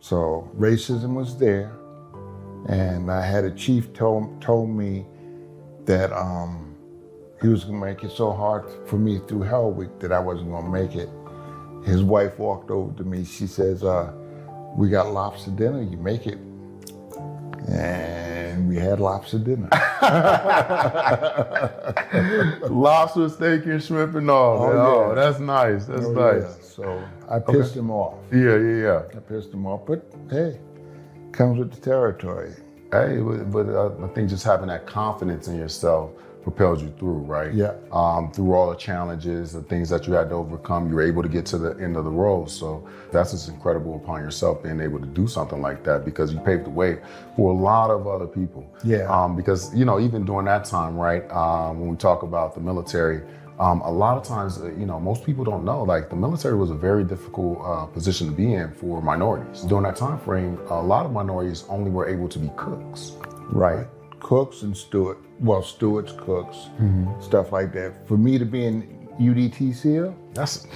So racism was there, and I had a chief told me that he was gonna make it so hard for me through Hell Week that I wasn't gonna make it. His wife walked over to me. She says, "We got lobster dinner. You make it." And we had lobster dinner. Lobster, steak, and shrimp and all. Oh, man. yeah. Oh, that's nice. That's nice. Yeah. So I pissed him off. Yeah. I pissed him off, but hey, comes with the territory. Hey, but I think just having that confidence in yourself propelled you through, right? Yeah. Through all the challenges, the things that you had to overcome, you were able to get to the end of the road. So that's just incredible upon yourself being able to do something like that, because you paved the way for a lot of other people. Yeah. Because, even during that time, right, when we talk about the military, a lot of times, most people don't know, like the military was a very difficult position to be in for minorities. During that time frame, a lot of minorities only were able to be cooks. Right. Cooks and stewards, cooks, stuff like that. For me to be in UDT SEAL, That's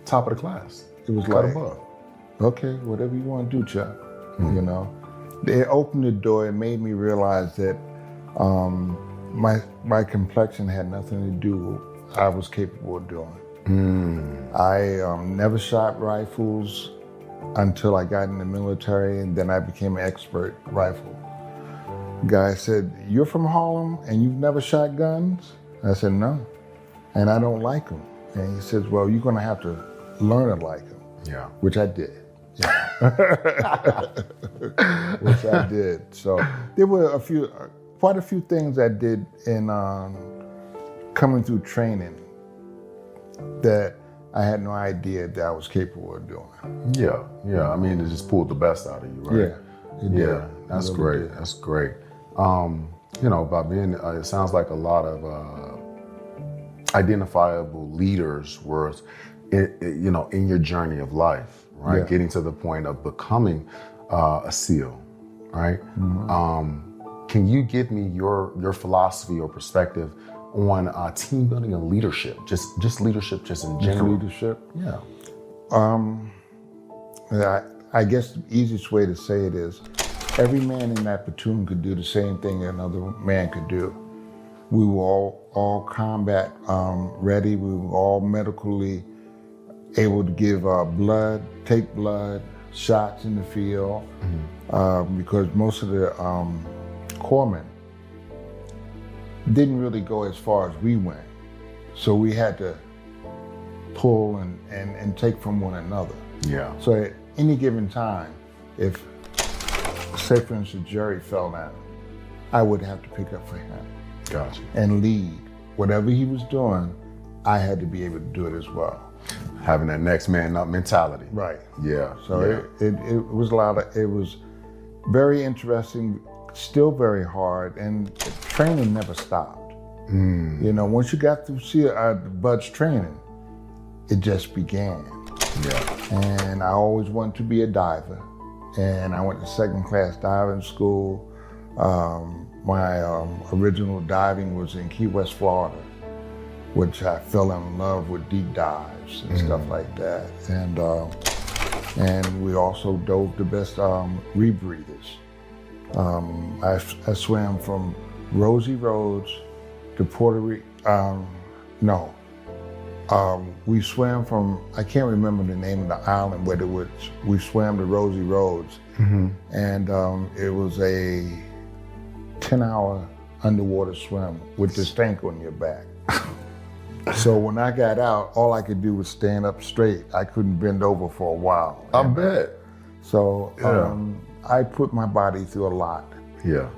top of the class. it was Cut like, above. okay, whatever you want to do, Chuck. It opened the door and made me realize that my complexion had nothing to do. I was capable of doing. I never shot rifles until I got in the military, and then I became an expert rifle. Guy said, "You're from Harlem and you've never shot guns?" I said, "No, and I don't like them." And he says, "Well, you're going to have to learn to like them." Yeah. Which I did. Which I did. So there were quite a few things I did in coming through training that I had no idea that I was capable of doing. Yeah. I mean, it just pulled the best out of you, right? Yeah, it did. Yeah, that's It really great. did. That's great. By being, it sounds like a lot of identifiable leaders were, in your journey of life, right? Yeah. Getting to the point of becoming a SEAL, right? Can you give me your philosophy or perspective on team building and leadership, just leadership, just in general? Leadership. Yeah. I guess the easiest way to say it is every man in that platoon could do the same thing another man could do. We were all combat ready. We were all medically able to give take blood, shots in the field, because most of the corpsmen didn't really go as far as we went. So we had to pull and take from one another. Yeah. So at any given time, if, say for instance, Jerry fell down, I would have to pick up for him Gotcha. and lead. Whatever he was doing, I had to be able to do it as well. Having that next man up mentality. Right. Yeah. So yeah. it was it was very interesting, still very hard, and training never stopped. Once you got through Bud's training, it just began. Yeah. And I always wanted to be a diver. And I went to second class diving school. My original diving was in Key West, Florida, which I fell in love with deep dives and stuff like that. And we also dove the best rebreathers. I swam from Rosie Roads to Puerto Rico. We swam from, I can't remember the name of the island where we swam to Rosie Roads. And it was a 10-hour underwater swim with this tank on your back. So when I got out, all I could do was stand up straight. I couldn't bend over for a while. I bet. So I put my body through a lot. Yeah.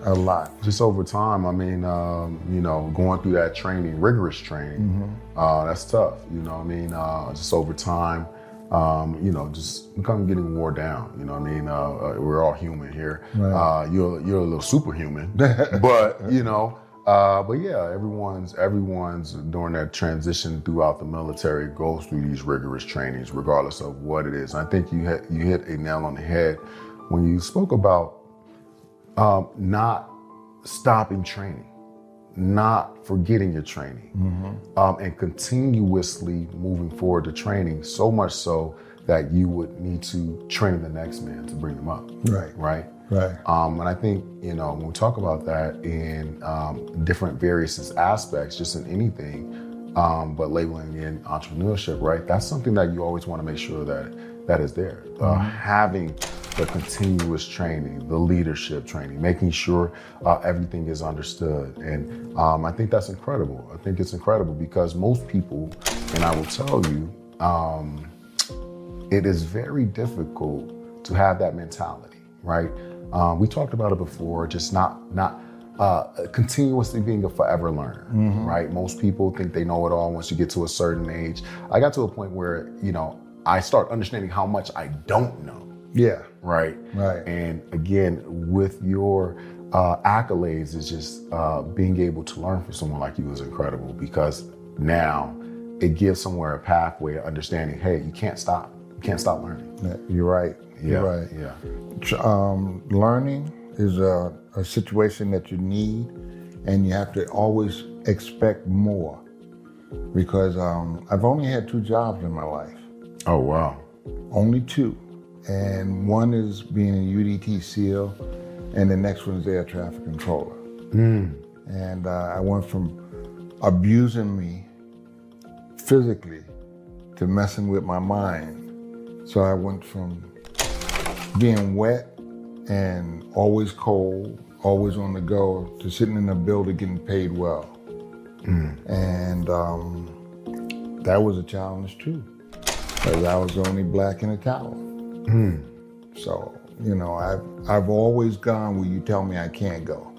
A lot. Just over time, I mean, going through that training, rigorous training, that's tough. Just over time, just getting wore down. We're all human here. Right. You're a little superhuman, but yeah, everyone's during that transition throughout the military goes through these rigorous trainings, regardless of what it is. And I think you hit a nail on the head when you spoke about not stopping training, not forgetting your training, and continuously moving forward to training, so much so that you would need to train the next man to bring them up. Right. Right. Right. And I think, when we talk about that in different various aspects, just in anything, but labeling in entrepreneurship, right? That's something that you always want to make sure that is there. Having the continuous training, the leadership training, making sure everything is understood. And I think that's incredible. I think it's incredible because most people, and I will tell you, it is very difficult to have that mentality, right? We talked about it before, just not continuously being a forever learner, right? Most people think they know it all once you get to a certain age. I got to a point where, I start understanding how much I don't know. Yeah. Right. Right. And again, with your accolades, is just being able to learn from someone like you is incredible because now it gives somewhere a pathway of understanding, hey, you can't stop. You can't stop learning. You're right. Yeah. You're right. Yeah. Learning is a situation that you need, and you have to always expect more because I've only had 2 jobs in my life. Oh, wow. Only 2. And one is being a UDT SEAL, and the next one is air traffic controller. And I went from abusing me physically to messing with my mind. So I went from being wet and always cold, always on the go, to sitting in a building getting paid well. And that was a challenge too, because I was the only black in the tower. So, I've always gone where you tell me I can't go.